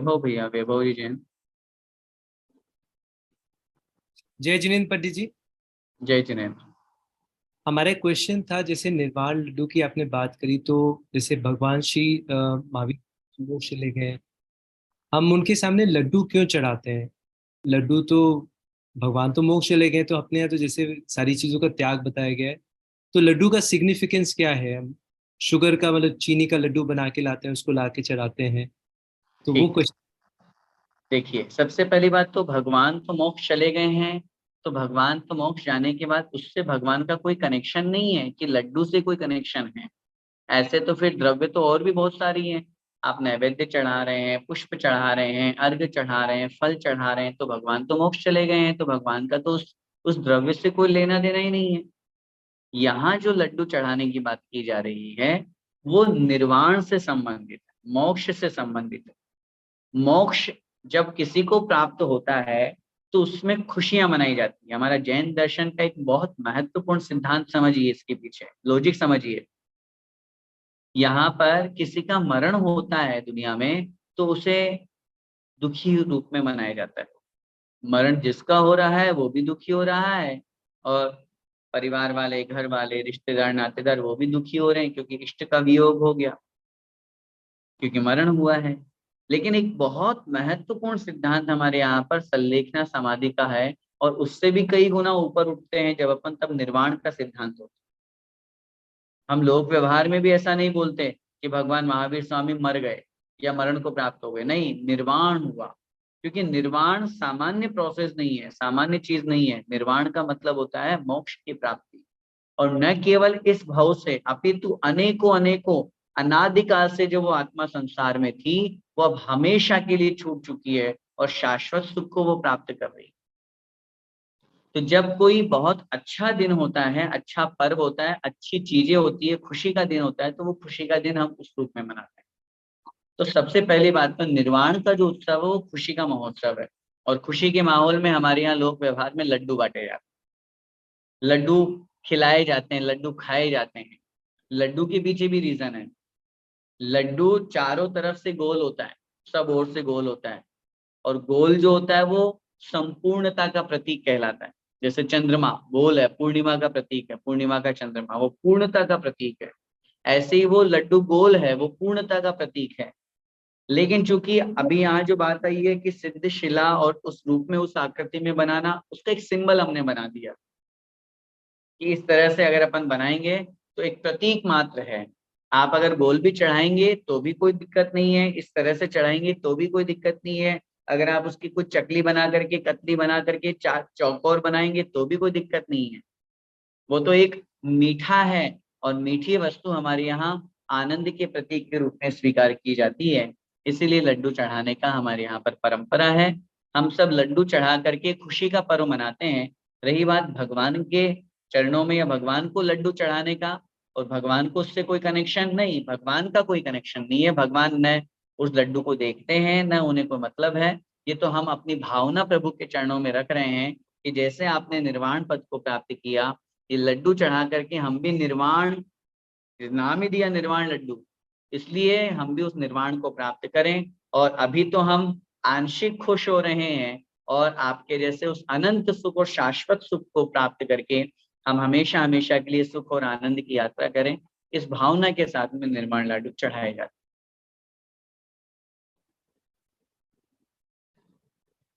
वैभव भैया, वैभव जी जैन। जय जिनेन्द्र पंडित जी। जय जिनेन्द्र। हमारा एक क्वेश्चन था, जैसे निर्वाण लड्डू की आपने बात करी, तो जैसे भगवान श्री महावीर मोक्ष चले गए, हम उनके सामने लड्डू क्यों चढ़ाते हैं? लड्डू तो भगवान तो मोक्ष चले गए, तो अपने यहाँ तो जैसे सारी चीजों का त्याग बताया गया है, तो लड्डू का सिग्निफिकेंस क्या है? हम शुगर का मतलब चीनी का लड्डू बना के लाते हैं, उसको ला के चढ़ाते हैं, तो वो ठीक है, क्वेश्चन। देखिए सबसे पहली बात तो भगवान तो मोक्ष चले गए हैं, तो भगवान तो मोक्ष जाने के बाद उससे भगवान का कोई कनेक्शन नहीं है कि लड्डू से कोई कनेक्शन है। ऐसे तो फिर द्रव्य तो और भी बहुत सारी हैं। आप नैवेद्य चढ़ा रहे हैं, पुष्प चढ़ा रहे हैं, अर्घ चढ़ा रहे हैं, फल चढ़ा रहे हैं, तो भगवान तो मोक्ष चले गए हैं, तो भगवान का तो उस द्रव्य से कोई लेना देना ही नहीं है। यहाँ जो लड्डू चढ़ाने की बात की जा रही है वो निर्वाण से संबंधित है, मोक्ष से संबंधित है। मोक्ष जब किसी को प्राप्त होता है तो उसमें खुशियां मनाई जाती है। हमारा जैन दर्शन का एक बहुत महत्वपूर्ण सिद्धांत समझिए, इसके पीछे लॉजिक समझिए। यहाँ पर किसी का मरण होता है दुनिया में तो उसे दुखी रूप में मनाया जाता है। मरण जिसका हो रहा है वो भी दुखी हो रहा है, और परिवार वाले, घर वाले, रिश्तेदार, नातेदार वो भी दुखी हो रहे हैं क्योंकि इष्ट का वियोग हो गया, क्योंकि मरण हुआ है। लेकिन एक बहुत महत्वपूर्ण सिद्धांत हमारे यहाँ पर संलेखना समाधि का है, और उससे भी कई गुना ऊपर उठते हैं जब अपन तब निर्वाण का सिद्धांत होता है। हम लोक व्यवहार में भी ऐसा नहीं बोलते कि भगवान महावीर स्वामी मर गए या मरण को प्राप्त हो गए, नहीं, निर्वाण हुआ। क्योंकि निर्वाण सामान्य प्रोसेस नहीं है, सामान्य चीज नहीं है। निर्वाण का मतलब होता है मोक्ष की प्राप्ति, और न केवल इस भव से अपितु अनेकों अनेकों अनादिकाल से जो वो आत्मा संसार में थी, वो अब हमेशा के लिए छूट चुकी है और शाश्वत सुख को वो प्राप्त कर रही है। तो जब कोई बहुत अच्छा दिन होता है, अच्छा पर्व होता है, अच्छी चीजें होती है, खुशी का दिन होता है, तो वो खुशी का दिन हम उस रूप में मनाते हैं। तो सबसे पहली बात तो निर्वाण का जो उत्सव है वो खुशी का महोत्सव है, और खुशी के माहौल में हमारे यहाँ लोक व्यवहार में लड्डू बांटे जाते हैं, लड्डू खिलाए जाते हैं, लड्डू खाए जाते हैं। लड्डू के पीछे भी रीजन है। लड्डू चारों तरफ से गोल होता है, सब ओर से गोल होता है, और गोल जो होता है वो संपूर्णता का प्रतीक कहलाता है। जैसे चंद्रमा गोल है, पूर्णिमा का प्रतीक है, पूर्णिमा का चंद्रमा वो पूर्णता का प्रतीक है। ऐसे ही वो लड्डू गोल है, वो पूर्णता का प्रतीक है। लेकिन चूंकि अभी यहाँ जो बात आई है कि सिद्ध शिला और उस रूप में, उस आकृति में बनाना, उसका एक सिंबल हमने बना दिया कि इस तरह से अगर अपन बनाएंगे तो एक प्रतीक मात्र है। आप अगर गोल भी चढ़ाएंगे तो भी कोई दिक्कत नहीं है, इस तरह से चढ़ाएंगे तो भी कोई दिक्कत नहीं है, अगर आप उसकी कुछ चकली बना करके, कतली बना करके चौकोर बनाएंगे तो भी कोई दिक्कत नहीं है। वो तो एक मीठा है, और मीठी वस्तु हमारे यहाँ आनंद के प्रतीक के रूप में स्वीकार की जाती है। इसीलिए लड्डू चढ़ाने का हमारे यहाँ पर परंपरा है। हम सब लड्डू चढ़ा करके खुशी का पर्व मनाते हैं। रही बात भगवान के चरणों में या भगवान को लड्डू चढ़ाने का, और भगवान को उससे कोई कनेक्शन नहीं, भगवान का कोई कनेक्शन नहीं है। भगवान न उस लड्डू को देखते हैं, न उन्हें कोई मतलब है। ये तो हम अपनी भावना प्रभु के चरणों में रख रहे हैं कि जैसे आपने निर्वाण पद को प्राप्त किया, ये लड्डू चढ़ा करके हम भी निर्वाण, नाम ही दिया निर्वाण लड्डू, इसलिए हम भी उस निर्वाण को प्राप्त करें। और अभी तो हम आंशिक खुश हो रहे हैं, और आपके जैसे उस अनंत सुख और शाश्वत सुख को प्राप्त करके हम हमेशा हमेशा के लिए सुख और आनंद की यात्रा करें। इस भावना के साथ में निर्वाण लड्डू चढ़ाए जाते।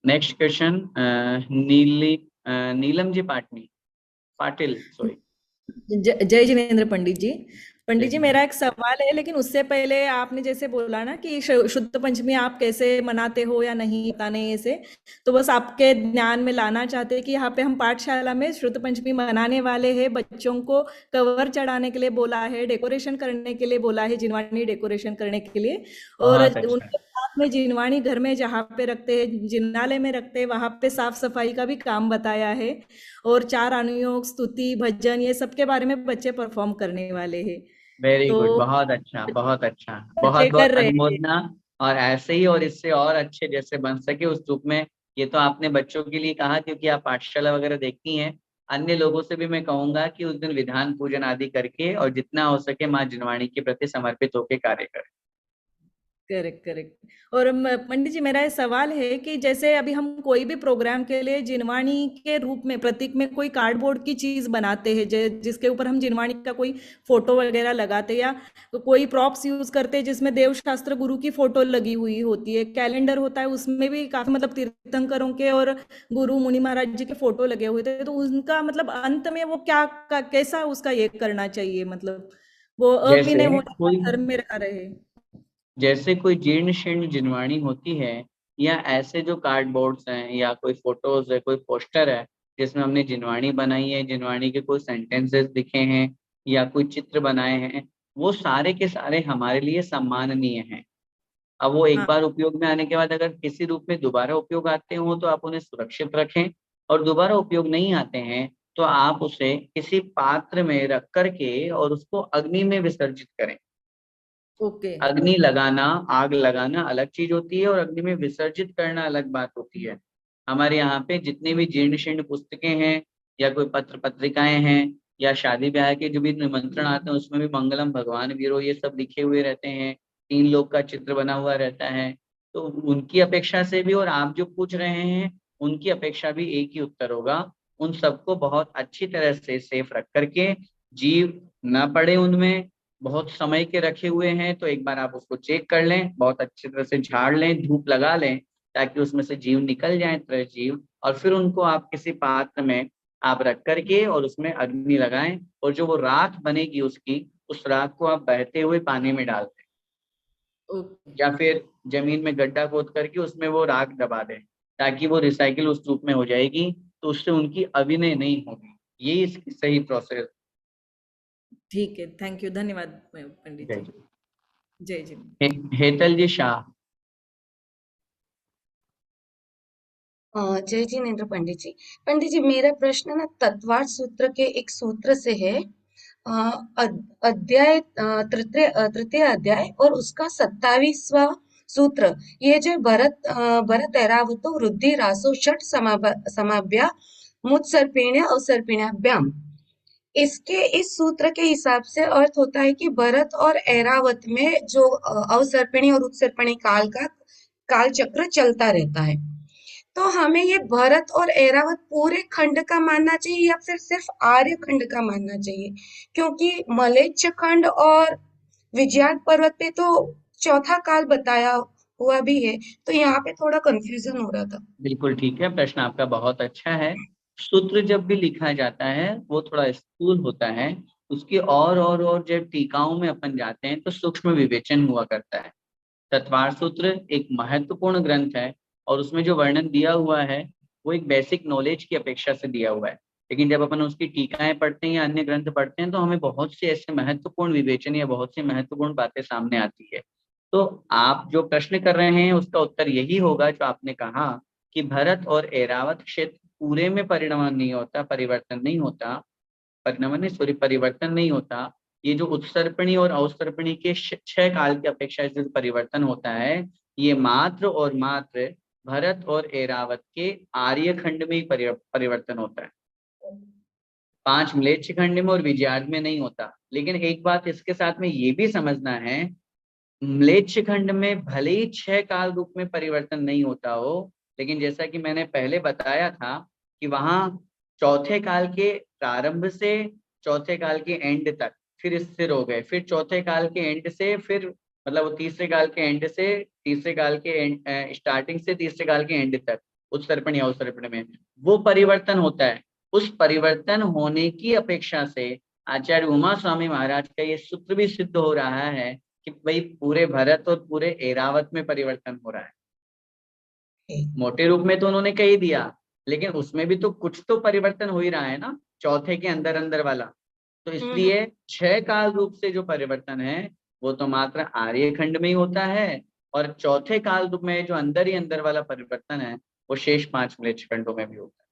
Next question, Neelam ji Patil sorry. जय जिनेन्द्र पंडित जी। जय पंडित जी, जिनेन्द्र। मेरा एक सवाल है, लेकिन उससे पहले आपने जैसे बोला ना कि शुद्ध पंचमी आप कैसे मनाते हो या नहीं पता नहीं ऐसे, तो बस आपके ध्यान में लाना चाहते हैं कि यहाँ पे हम पाठशाला में शुद्ध पंचमी मनाने वाले हैं। बच्चों को कवर चढ़ाने के लिए बोला है, डेकोरेशन करने के लिए बोला है, जिनवानी डेकोरेशन करने के लिए, और बहुत अच्छा। उनके साथ में जिनवानी घर में जहाँ पे रखते हैं, जिनालय में रखते हैं, वहाँ पे साफ सफाई का भी काम बताया है, और 4 अनुयोग, स्तुति, भजन, ये सब के बारे में बच्चे परफॉर्म करने वाले हैं। वेरी गुड, तो बहुत अच्छा, बहुत अच्छा, बहुत बच्चे बहुत कर रहे हैं। अनुमोदना। और ऐसे ही और इससे और अच्छे जैसे बन सके उस रूप में। ये तो आपने बच्चों के लिए कहा क्योंकि आप पाठशाला वगैरह देखती हैं। अन्य लोगों से भी मैं कहूंगा कि उस दिन विधान पूजन आदि करके और जितना हो सके माँ जिनवाणी के प्रति समर्पित होकर कार्य करें। Correct correct. और पंडित जी, मेरा ये सवाल है कि जैसे अभी हम कोई भी प्रोग्राम के लिए जिनवाणी के रूप में प्रतीक में कोई कार्डबोर्ड की चीज बनाते हैं, जिसके ऊपर हम जिनवाणी का कोई फोटो वगैरह लगाते हैं, या तो कोई प्रॉप्स यूज करते हैं जिसमें देव शास्त्र गुरु की फोटो लगी हुई होती है, कैलेंडर होता है उसमें भी काफी मतलब तीर्थंकरों के और गुरु मुनि महाराज जी के फोटो लगे हुए थे, तो उनका मतलब अंत में वो कैसा उसका ये करना चाहिए, मतलब वो अभिनय जैसे होने का कोई धर्म में रहे। जैसे कोई जीर्ण शीर्ण जिनवाणी होती है, या ऐसे जो कार्डबोर्ड्स हैं या कोई फोटोज है, कोई पोस्टर है जिसमें हमने जिनवाणी बनाई है, जिनवाणी के कोई सेंटेंसेस लिखे हैं या कोई चित्र बनाए हैं, वो सारे के सारे हमारे लिए सम्माननीय हैं। अब वो एक हाँ। बार उपयोग में आने के बाद अगर किसी रूप में दोबारा उपयोग आते हो तो आप उन्हें सुरक्षित रखें, और दोबारा उपयोग नहीं आते हैं तो आप उसे किसी पात्र में रख करके और उसको अग्नि में विसर्जित करें। ओके। अग्नि लगाना, आग लगाना अलग चीज होती है और अग्नि में विसर्जित करना अलग बात होती है। हमारे यहाँ पे जितने भी जीर्ण शीर्ण पुस्तकें हैं या कोई पत्र पत्रिकाएं हैं या शादी ब्याह के जो भी निमंत्रण आते हैं उसमें भी मंगलम भगवान वीरो ये सब लिखे हुए रहते हैं, 3 लोग का चित्र बना हुआ रहता है। तो उनकी अपेक्षा से भी और आप जो पूछ रहे हैं उनकी अपेक्षा भी एक ही उत्तर होगा। उन सबको बहुत अच्छी तरह से सेफ रख करके, जीव ना पड़े उनमें, बहुत समय के रखे हुए हैं तो एक बार आप उसको चेक कर लें, बहुत अच्छी तरह से झाड़ लें, धूप लगा लें ताकि उसमें से जीव निकल जाए, तरह जीव, और फिर उनको आप किसी पात्र में आप रख करके और उसमें अग्नि लगाएं, और जो वो राख बनेगी उसकी, उस राख को आप बहते हुए पानी में डाल दें ओके। या फिर जमीन में गड्ढा खोद करके उसमें वो राख दबा दें ताकि वो रिसाइकिल उस रूप में हो जाएगी, तो उससे उनकी अभिनय नहीं होगी। यही इसकी सही प्रोसेस। ठीक है, थैंक यू, धन्यवाद पंडित जय जी। जी। जय जी। हेतल जी शाह। जय जिनेन्द्र पंडित जी। पंडित जी, मेरा प्रश्न ना तत्वार्थ सूत्र के एक सूत्र से है। अध्याय तृतीय अध्याय और उसका 27वां सूत्र। ये जो भरत ऐरावतो वृद्धि रासो षट समाभ्या मुत्सर्पिण्य अवसर्पिण्याभ्याम। इसके इस सूत्र के हिसाब से अर्थ होता है कि भरत और ऐरावत में जो अवसर्पिणी और उत्सर्पिणी काल चक्र चलता रहता है। तो हमें ये भरत और ऐरावत पूरे खंड का मानना चाहिए या फिर सिर्फ आर्य खंड का मानना चाहिए? क्योंकि मलेच्छ खंड और विजयात पर्वत पे तो चौथा काल बताया हुआ भी है, तो यहाँ पे थोड़ा कंफ्यूजन हो रहा था। बिल्कुल ठीक है, प्रश्न आपका बहुत अच्छा है। सूत्र जब भी लिखा जाता है वो थोड़ा स्थूल होता है, उसकी और जब टीकाओं में अपन जाते हैं तो सूक्ष्म विवेचन हुआ करता है। तत्वार्थ सूत्र एक महत्वपूर्ण ग्रंथ है और उसमें जो वर्णन दिया हुआ है वो एक बेसिक नॉलेज की अपेक्षा से दिया हुआ है, लेकिन जब अपन उसकी टीकाएं पढ़ते हैं या अन्य ग्रंथ पढ़ते हैं तो हमें बहुत से ऐसे महत्वपूर्ण विवेचन या बहुत सी महत्वपूर्ण बातें सामने आती है। तो आप जो प्रश्न कर रहे हैं उसका उत्तर यही होगा जो आपने कहा कि भरत और ऐरावत क्षेत्र पूरे में परिणमन नहीं होता, परिवर्तन नहीं होता, परिणमन नहीं सॉरी परिवर्तन नहीं होता। ये जो उत्सर्पणी और अवसर्पणी के 6 काल की अपेक्षा से जो परिवर्तन होता है, ये मात्र और मात्र भरत और ऐरावत के आर्य खंड में ही परिवर्तन होता है। 5 म्लेच्छ खंड में और विजयाद में नहीं होता। लेकिन एक बात इसके साथ में ये भी समझना है, म्लेच्छ खंड में भले ही 6 काल रूप में परिवर्तन नहीं होता हो, लेकिन जैसा कि मैंने पहले बताया था कि वहां चौथे काल के प्रारंभ से चौथे काल के एंड तक फिर स्थिर हो गए, फिर चौथे काल के एंड से फिर मतलब वो तीसरे काल के एंड से तीसरे काल के एंड स्टार्टिंग से तीसरे काल के एंड तक उत्सर्पण या अवसर्पण में वो परिवर्तन होता है। उस परिवर्तन होने की अपेक्षा से आचार्य उमा स्वामी महाराज का ये सूत्र भी सिद्ध हो रहा है कि भाई पूरे भरत और पूरे ऐरावत में परिवर्तन हो रहा है। मोटे रूप में तो उन्होंने कह ही दिया, लेकिन उसमें भी तो कुछ तो परिवर्तन हो ही रहा है ना, चौथे के अंदर अंदर वाला। तो इसलिए 6 काल रूप से जो परिवर्तन है वो तो मात्र आर्य खंड में ही होता है, और चौथे काल रूप में जो अंदर ही अंदर वाला परिवर्तन है वो शेष 5 म्लेच्छ खंडों में भी होता है।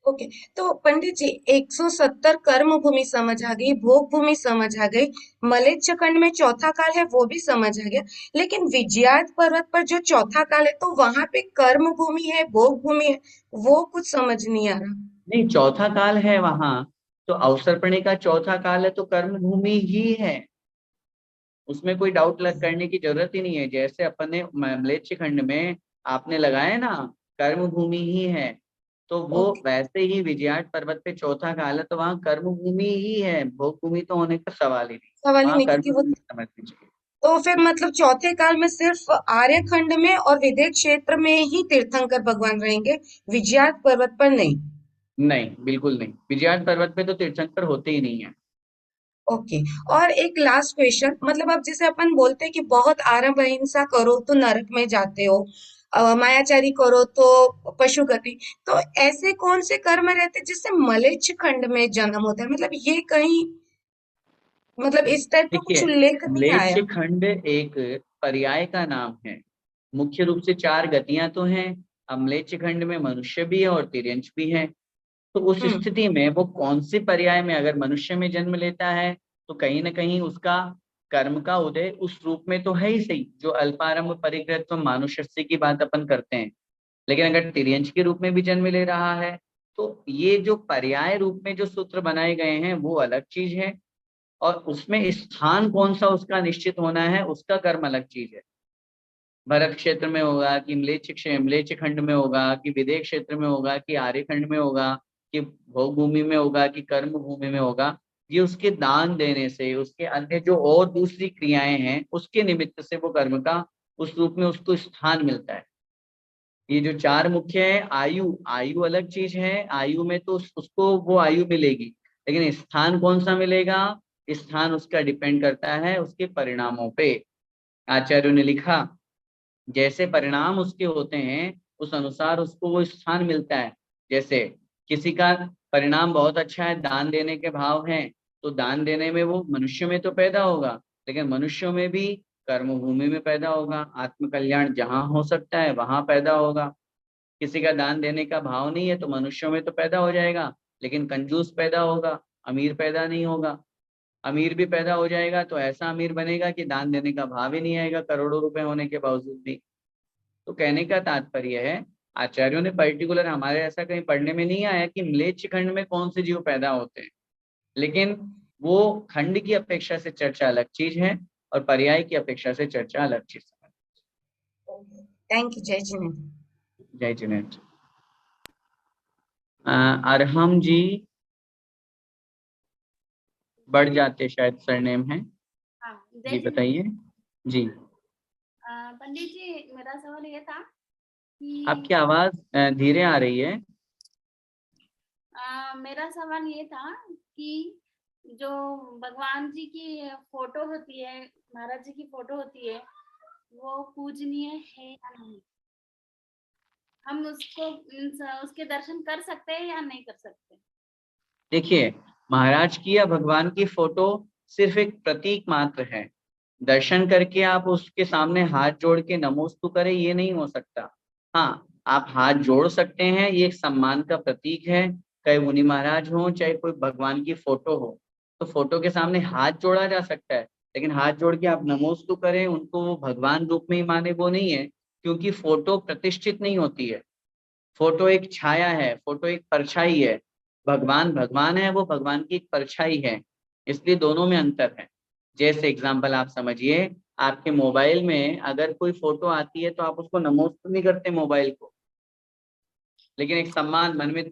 ओके, तो पंडित जी 170 कर्म भूमि समझ आ गई, भोग भूमि समझ आ गई, मलेच्छ खंड में चौथा काल है वो भी समझ आ गया, लेकिन विजयात पर्वत पर जो चौथा काल है तो वहां पे कर्म भूमि है, भोग भूमि है, वो कुछ समझ नहीं आ रहा। नहीं, चौथा काल है वहां, तो अवसर्पणी का चौथा काल है तो कर्म भूमि ही है। उसमें कोई डाउट करने की जरूरत ही नहीं है। जैसे अपन ने म्लेच्छ खंड में आपने लगाया ना कर्म भूमि ही है, तो वो ओके, वैसे ही विजयाट पर्वत पे चौथा काल है, तो वहाँ कर्म भूमि ही है, भोग भूमि तो होने का सवाल ही नहीं। सवाल ही वहाँ नहीं, कर्म क्योंकि वो भूमि समझ लीजिए। तो फिर मतलब चौथे काल में सिर्फ आर्यखंड में और विदेह क्षेत्र में ही तीर्थंकर भगवान रहेंगे, विजयात पर्वत पर नहीं। नहीं, बिल्कुल नहीं, विजयाट पर्वत पे तो तीर्थंकर होते ही नहीं है। ओके। और एक लास्ट क्वेश्चन, मतलब अब जैसे अपन बोलते हैं कि बहुत आरंभ अहिंसा करो तो नरक में जाते हो, मायाचारी करो तो पशु गति, तो ऐसे कौन से कर्म रहते हैं जिससे मलेच्छ खंड में जन्म होता है? मतलब ये कहीं, मतलब इस टाइप का कुछ देखिए, उल्लेख नहीं म्लेच्छ आया। खंड एक पर्याय का नाम है। मुख्य रूप से 4 गतियां तो हैं। अब म्लेच्छ खंड में मनुष्य भी है और तिर्यंच भी है। तो उस हम्म। स्थिति में वो कौन सी पर्याय में अगर मनुष्य में जन्म लेता है, तो कहीं ना कहीं उसका कर्म का उदय उस रूप में तो है ही सही, जो अल्पारंभ परिग्रह मानुषस्य की बात अपन करते हैं। लेकिन अगर तिर्यंच के रूप में भी जन्म ले रहा है, तो ये जो पर्याय रूप में जो सूत्र बनाए गए हैं वो अलग चीज है, और उसमें स्थान कौन सा उसका निश्चित होना है, उसका कर्म अलग चीज है। भरत क्षेत्र में होगा कि म्लेच्छ खंड में होगा कि विदेह क्षेत्र में होगा कि आर्य खंड में होगा कि भोग भूमि में होगा कि कर्म भूमि में होगा, ये उसके दान देने से, उसके अन्य जो और दूसरी क्रियाएं हैं उसके निमित्त से वो कर्म का उस रूप में उसको स्थान मिलता है। ये जो 4 मुख्य है, आयु, आयु अलग चीज है। आयु में तो उसको वो आयु मिलेगी, लेकिन स्थान कौन सा मिलेगा, स्थान उसका डिपेंड करता है उसके परिणामों पे। आचार्यों ने लिखा, जैसे परिणाम उसके होते हैं उस अनुसार उसको वो स्थान मिलता है। जैसे किसी का परिणाम बहुत अच्छा है, दान देने के भाव हैं, तो दान देने में वो मनुष्य में तो पैदा होगा, लेकिन मनुष्यों में भी कर्म भूमि में पैदा होगा। आत्म कल्याण जहाँ हो सकता है वहां पैदा होगा। किसी का दान देने का भाव नहीं है तो मनुष्यों में तो पैदा हो जाएगा, लेकिन कंजूस पैदा होगा, अमीर पैदा नहीं होगा। अमीर भी पैदा हो जाएगा तो ऐसा अमीर बनेगा कि दान देने का भाव ही नहीं आएगा, करोड़ों रुपए होने के बावजूद भी। तो कहने का तात्पर्य है, आचार्यों ने पर्टिकुलर, हमारे ऐसा कहीं पढ़ने में नहीं आया कि म्लेच्छ खंड में कौन से जीव पैदा होते हैं, लेकिन वो खंड की अपेक्षा से चर्चा अलग चीज है और पर्याय की अपेक्षा से चर्चा अलग चीज है। थैंक यू, जय जिनेन्द्र। जय जिनेन्द्र। अरहम जी बढ़ जाते, शायद सरनेम है। हाँ, जय जी जिनेन्द्र। बताइए। जी, पंडित जी, मेरा सवाल ये था आपकी कि आवाज धीरे आ रही है। मेरा सवाल ये था कि जो भगवान जी की फोटो होती है, महाराज जी की फोटो होती है, वो पूजनीय है या नहीं? हम उसको उसके दर्शन कर सकते हैं या नहीं कर सकते? देखिए, महाराज की या भगवान की फोटो सिर्फ एक प्रतीक मात्र है। दर्शन करके आप उसके सामने हाथ जोड़ के नमोस्तु करें, ये नहीं हो सकता। हाँ, आप हाथ जोड़ सकते हैं, ये एक सम्मान का प्रतीक है। चाहे मुनि महाराज हो, चाहे कोई भगवान की फोटो हो, तो फोटो के सामने हाथ जोड़ा जा सकता है, लेकिन हाथ जोड़ के आप नमोस्तु करें, उनको वो भगवान रूप में ही माने, वो नहीं है। क्योंकि फोटो प्रतिष्ठित नहीं होती है, फोटो एक छाया है, फोटो एक परछाई है। भगवान भगवान है, वो भगवान की एक परछाई है, इसलिए दोनों में अंतर है। जैसे एग्जांपल आप समझिए, आपके मोबाइल में अगर कोई फोटो आती है तो आप उसको नमोस्तु नहीं करते मोबाइल को, लेकिन एक सम्मान मन में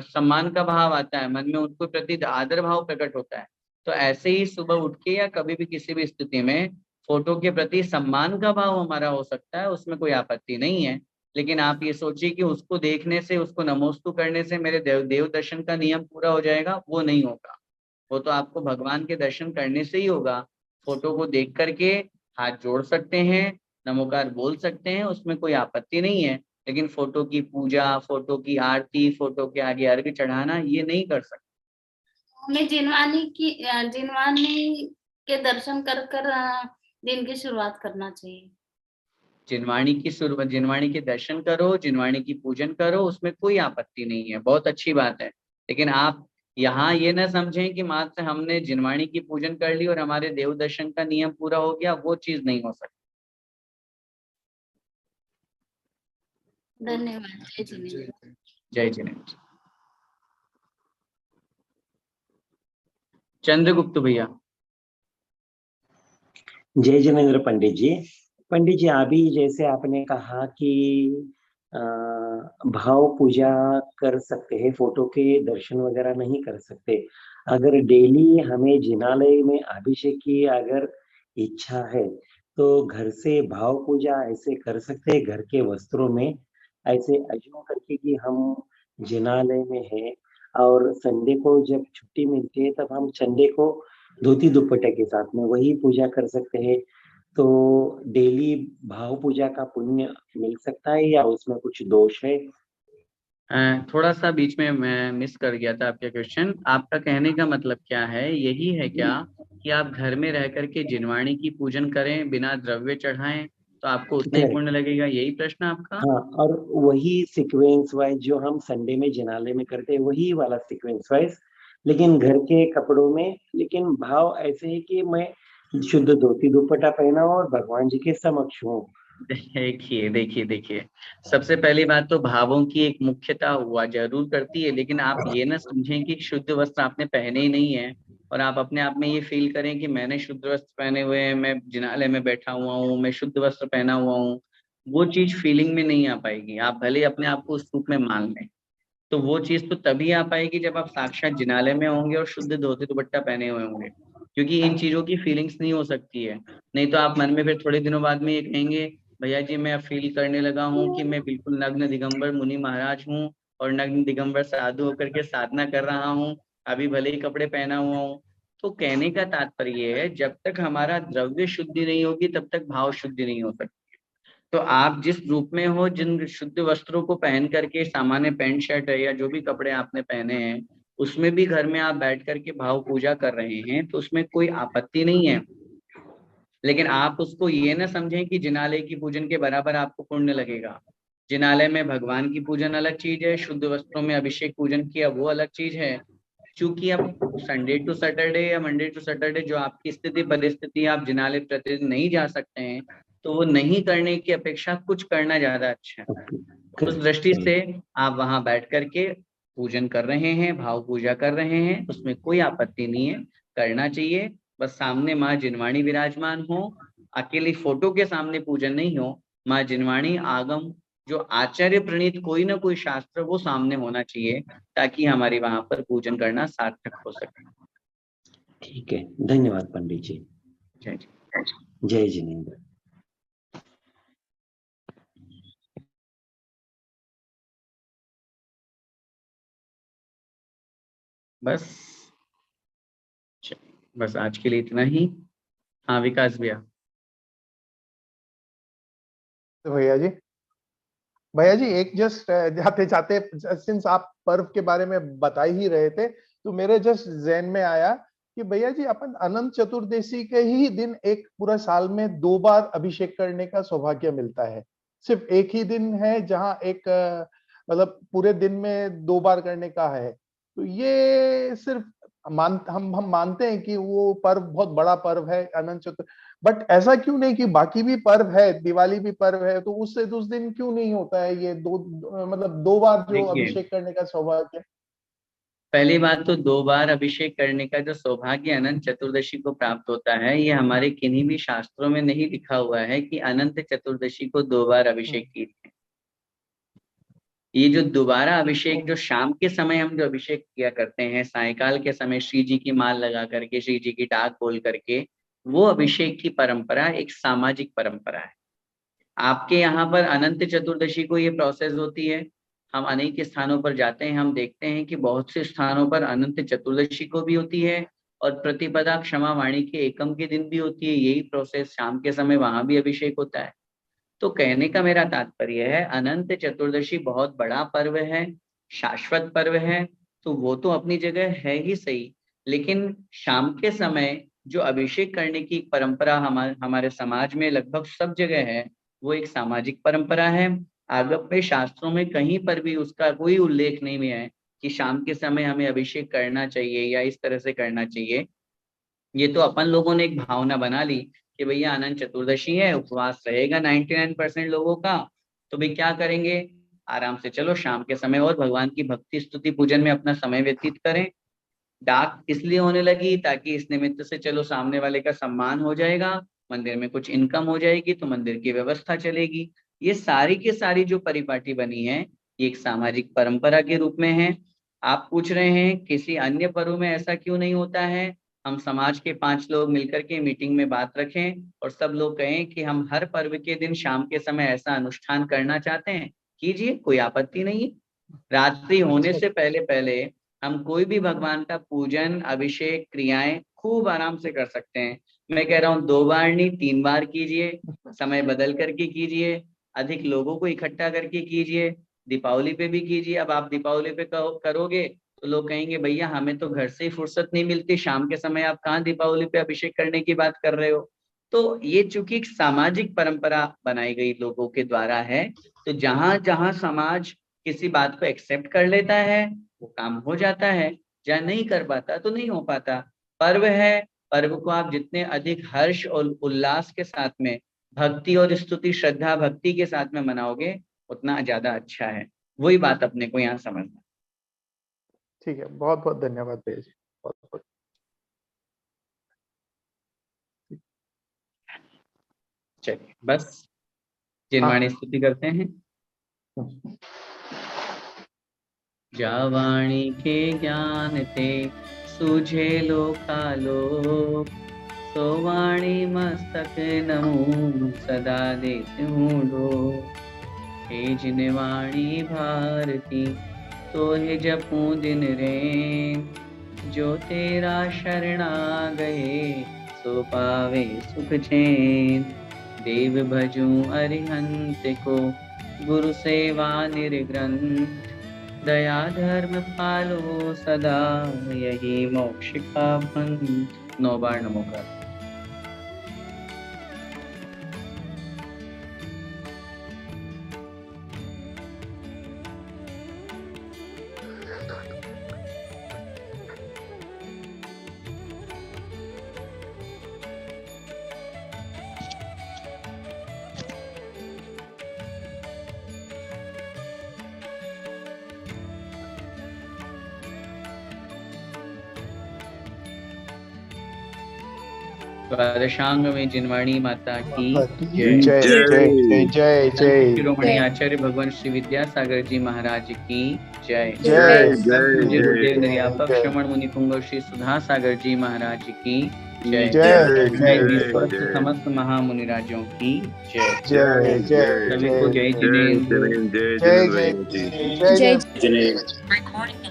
सम्मान का भाव आता है, मन में उनको प्रति आदर भाव प्रकट होता है। तो ऐसे ही सुबह उठ के या कभी भी किसी भी स्थिति में फोटो के प्रति सम्मान का भाव हमारा हो सकता है, उसमें कोई आपत्ति नहीं है। लेकिन आप ये सोचिए कि उसको देखने से, उसको नमोस्तु करने से मेरे देव दर्शन का नियम पूरा हो जाएगा, वो नहीं होगा। वो तो आपको भगवान के दर्शन करने से ही होगा। फोटो को देख करके हाथ जोड़ सकते हैं, नमोकार बोल सकते हैं, उसमें कोई आपत्ति नहीं है। लेकिन फोटो की पूजा, फोटो की आरती, फोटो के आगे अर्घ्य चढ़ाना, ये नहीं कर सकते। हमें जिनवानी के दर्शन कर कर दिन की शुरुआत करना चाहिए। जिनवाणी के दर्शन करो, जिनवाणी की पूजन करो, उसमें कोई आपत्ति नहीं है, बहुत अच्छी बात है। लेकिन आप यहाँ ये ना समझें कि मात्र हमने जिनवाणी की पूजन कर ली और हमारे देव दर्शन का नियम पूरा हो गया, वो चीज नहीं हो सकती। धन्यवाद। जय जिनेन्द्र। जय जिनेन्द्र। चंद्रगुप्त भैया। जय जिनेन्द्र पंडित जी। पंडित जी, अभी जैसे आपने कहा कि भाव पूजा कर सकते हैं, फोटो के दर्शन वगैरह नहीं कर सकते। अगर डेली हमें जिनालय में अभिषेक की अगर इच्छा है तो घर से भाव पूजा ऐसे कर सकते हैं, घर के वस्त्रों में ऐसे अज्यूम करके कि हम जिनालय में है और संडे को जब छुट्टी मिलती है तब हम संडे को धोती दुपट्टे के साथ में वही पूजा कर सकते हैं। तो डेली भाव पूजा का पुण्य मिल सकता है या उसमें कुछ दोष है? थोड़ा सा बीच में मैं मिस कर गया था आपका क्वेश्चन। आपका कहने का मतलब क्या है, यही है क्या कि आप घर में रह करके जिनवाणी की पूजन करें बिना द्रव्य चढ़ाएं तो आपको उतना ही करेक्ट। पुण्य लगेगा, यही प्रश्न आपका? हाँ, और वही सीक्वेंस वाइज जो हम संडे में जिनालय में करते हैं वही वाला सीक्वेंस वाइज, लेकिन घर के कपड़ों में। लेकिन भाव ऐसे है कि मैं शुद्ध धोती दुपट्टा पहना हूं और भगवान जी के समक्ष हूँ। देखिए देखिए देखिए, सबसे पहली बात तो भावों की एक मुख्यता हुआ जरूर करती है, लेकिन आप ये ना समझें कि शुद्ध वस्त्र आपने पहने ही नहीं है और आप अपने आप में ये फील करें कि मैंने शुद्ध वस्त्र पहने हुए हैं, मैं जिनालय में बैठा हुआ हूँ, मैं शुद्ध वस्त्र पहना हुआ हूँ। वो चीज फीलिंग में नहीं आ पाएगी। आप भले ही अपने आप को उस रूप में मान लें, तो वो चीज तो तभी आ पाएगी जब आप साक्षात जिनालय में होंगे और शुद्ध धोती दुपट्टा पहने हुए होंगे, क्योंकि इन चीजों की फीलिंग्स नहीं हो सकती है। नहीं तो आप मन में फिर थोड़े दिनों बाद में ये कहेंगे, भैया जी मैं अब फील करने लगा हूँ कि मैं बिल्कुल नग्न दिगंबर मुनि महाराज हूँ और नग्न दिगंबर साधु होकर के साधना कर रहा हूँ, अभी भले ही कपड़े पहना हुआ हूँ। तो कहने का तात्पर्य है, जब तक हमारा द्रव्य शुद्धि नहीं होगी तब तक भाव शुद्धि नहीं हो सकती। तो आप जिस रूप में हो, जिन शुद्ध वस्त्रों को पहन करके, सामान्य पैंट शर्ट है या जो भी कपड़े आपने पहने हैं, उसमें भी घर में आप बैठ करके भाव पूजा कर रहे हैं तो उसमें कोई आपत्ति नहीं है। लेकिन आप उसको ये ना समझें कि जिनालय की पूजन के बराबर आपको पुण्य लगेगा। जिनालय में भगवान की पूजन अलग चीज है, शुद्ध वस्त्रों में अभिषेक पूजन किया वो अलग चीज है। क्योंकि अब संडे टू सैटरडे या मंडे टू सैटरडे जो आपकी स्थिति परिस्थिति, आप जिनालय प्रतिदिन नहीं जा सकते हैं, तो वो नहीं करने की अपेक्षा कुछ करना ज्यादा अच्छा है। उस दृष्टि से आप वहां बैठ करके पूजन कर रहे हैं, भाव पूजा कर रहे हैं, उसमें कोई आपत्ति नहीं है, करना चाहिए। बस सामने माँ जिनवाणी विराजमान हो, अकेली फोटो के सामने पूजन नहीं हो, माँ जिनवाणी आगम जो आचार्य प्रणीत कोई ना कोई शास्त्र वो सामने होना चाहिए, ताकि हमारी वहां पर पूजन करना सार्थक हो सके। ठीक है, धन्यवाद पंडित जी। जय जी। जय जिनेन्द्र। बस बस आज के लिए इतना ही। हाँ विकास भैया। तो भैया जी एक जस्ट जाते जाते, सिंस आप पर्व के बारे में बता ही रहे थे तो मेरे जस्ट ज़हन में आया कि भैया जी अपन अनंत चतुर्दशी के ही दिन एक पूरा साल में 2 बार अभिषेक करने का सौभाग्य मिलता है। सिर्फ एक ही दिन है जहां एक मतलब पूरे दिन में 2 बार करने का है। तो ये सिर्फ हम मानते हैं कि वो पर्व बहुत बड़ा पर्व है अनंत चतुर्दशी, बट ऐसा क्यों नहीं कि बाकी भी पर्व है, दिवाली भी पर्व है, तो उससे उस दिन क्यों नहीं होता है ये मतलब 2 बार जो देखिए, अभिषेक करने का सौभाग्य? पहली बात तो 2 बार अभिषेक करने का जो सौभाग्य अनंत चतुर्दशी को प्राप्त होता है, ये हमारे किन्हीं भी शास्त्रों में नहीं लिखा हुआ है कि अनंत चतुर्दशी को 2 बार अभिषेक कीजिए। ये जो दोबारा अभिषेक, जो शाम के समय हम जो अभिषेक किया करते हैं, सायकाल के समय श्री जी की माल लगा करके, श्री जी की डाक बोल करके, वो अभिषेक की परंपरा एक सामाजिक परंपरा है। आपके यहाँ पर अनंत चतुर्दशी को ये प्रोसेस होती है। हम अनेक स्थानों पर जाते हैं, हम देखते हैं कि बहुत से स्थानों पर अनंत चतुर्दशी को भी होती है और प्रतिपदा क्षमा वाणी के एकम के दिन भी होती है। यही प्रोसेस शाम के समय वहां भी अभिषेक होता है। तो कहने का मेरा तात्पर्य है, अनंत चतुर्दशी बहुत बड़ा पर्व है, शाश्वत पर्व है, तो वो तो अपनी जगह है ही सही। लेकिन शाम के समय जो अभिषेक करने की परंपरा हमारे समाज में लगभग सब जगह है, वो एक सामाजिक परंपरा है। आगम में शास्त्रों में कहीं पर भी उसका कोई उल्लेख नहीं है कि शाम के समय हमें अभिषेक करना चाहिए या इस तरह से करना चाहिए। ये तो अपन लोगों ने एक भावना बना ली कि भैया अनंत चतुर्दशी है, उपवास रहेगा 99% लोगों का, तो भाई क्या करेंगे, आराम से चलो शाम के समय और भगवान की भक्ति स्तुति पूजन में अपना समय व्यतीत करें। डाक इसलिए होने लगी ताकि इस निमित्त से चलो सामने वाले का सम्मान हो जाएगा मंदिर में कुछ इनकम हो जाएगी तो मंदिर की व्यवस्था चलेगी। ये सारी की सारी जो परिपाटी बनी है ये एक सामाजिक परंपरा के रूप में है। आप पूछ रहे हैं किसी अन्य पर्व में ऐसा क्यों नहीं होता है? हम समाज के 5 लोग मिलकर के मीटिंग में बात रखें और सब लोग कहें कि हम हर पर्व के दिन शाम के समय ऐसा अनुष्ठान करना चाहते हैं, कीजिए, कोई आपत्ति नहीं है। रात्रि होने से पहले पहले हम कोई भी भगवान का पूजन, अभिषेक, क्रियाएं खूब आराम से कर सकते हैं। मैं कह रहा हूँ 2 बार नहीं 3 बार कीजिए, समय बदल करके कीजिए, अधिक लोगों को इकट्ठा करके कीजिए, दीपावली पे भी कीजिए। अब आप दीपावली पे करोगे तो लोग कहेंगे भैया हमें तो घर से ही फुर्सत नहीं मिलती, शाम के समय आप कहाँ दीपावली पे अभिषेक करने की बात कर रहे हो। तो ये चूंकि एक सामाजिक परंपरा बनाई गई लोगों के द्वारा है, तो जहां जहां समाज किसी बात को एक्सेप्ट कर लेता है वो काम हो जाता है, जहाँ नहीं कर पाता तो नहीं हो पाता। पर्व है, पर्व को आप जितने अधिक हर्ष और उल्लास के साथ में, भक्ति और स्तुति, श्रद्धा भक्ति के साथ में मनाओगे उतना ज्यादा अच्छा है। वही बात अपने को यहाँ समझना। ठीक है, बहुत बहुत धन्यवाद भैया जी, बहुत बहुत। चलिए बस जिनवाणी स्तुति करते हैं। जावाणी के ज्ञान ते सूझे लोकालोक, सोवाणी मस्तक नमो सदा देती हूँ लोक। हे जिनवाणी भारती तो हे जपूं दिन रैन, जो तेरा शरणा गए सो पावे सुख चैन। देव भजूं अरिहंत को गुरु सेवा निर्ग्रंथ, दया धर्म पालो सदा यही मोक्ष का पंथ। 9 बार नमो कर। द्वादशांग में जिनवाणी माता की जय जय जय जय जय। शिरोमणि आचार्य भगवान श्री विद्यासागर जी महाराज की जय। जय पूज्य गुरुदेव निर्यापक श्रमण मुनि पुंगव श्री सुधा सागर जी महाराज की जय। जय समस्त महामुनिराजों की जय। जय जय सभी को जय जिनेन्द्र। जय जय जय जय।